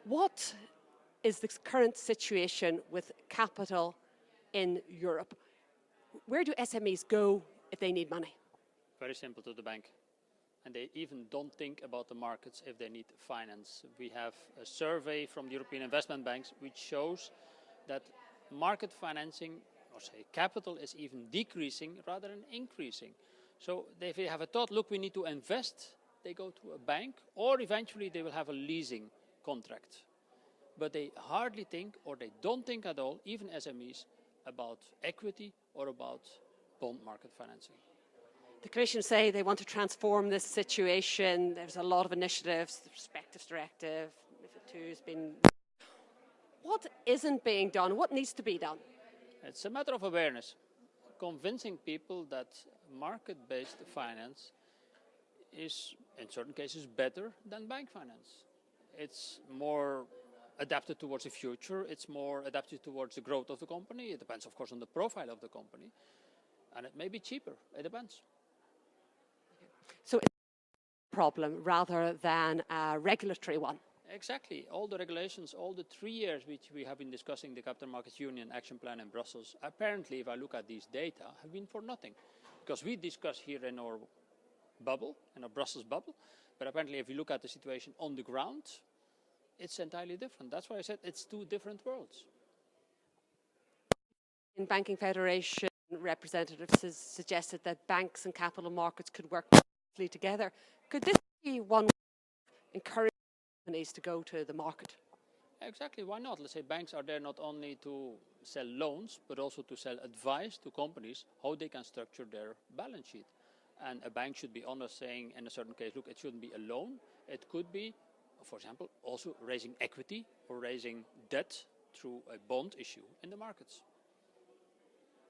What is the current situation with capital in Europe? Where do SMEs go if they need money? Very simple, to the bank. And they even don't think about the markets if they need finance. We have a survey from the European investment banks which shows that market financing, or say capital, is even decreasing rather than increasing. So if they have a thought, look, we need to invest, they go to a bank, or eventually they will have a leasing contract. But they hardly think, or they don't think at all, even SMEs, about equity or about bond market financing. The Commission say they want to transform this situation. There's a lot of initiatives, the Prospectus Directive, MiFID II has been... What isn't being done? What needs to be done? It's a matter of awareness. Convincing people that market-based finance is, in certain cases, better than bank finance. It's more adapted towards the future. It's more adapted towards the growth of the company. It depends, of course, on the profile of the company. And it may be cheaper. It depends. So it's a problem rather than a regulatory one. Exactly. All the regulations, all the 3 years which we have been discussing the Capital Markets Union Action Plan in Brussels, apparently, if I look at these data, have been for nothing. Because we discuss here in our bubble, in our Brussels bubble, but apparently if you look at the situation on the ground, it's entirely different. That's why I said it's two different worlds. In Banking Federation, representatives has suggested that banks and capital markets could work together. Could this be one way of encouraging companies to go to the market? Exactly, why not? Let's say banks are there not only to sell loans, but also to sell advice to companies how they can structure their balance sheet. And a bank should be honest, saying in a certain case, look, it shouldn't be a loan. It could be, for example, also raising equity or raising debt through a bond issue in the markets.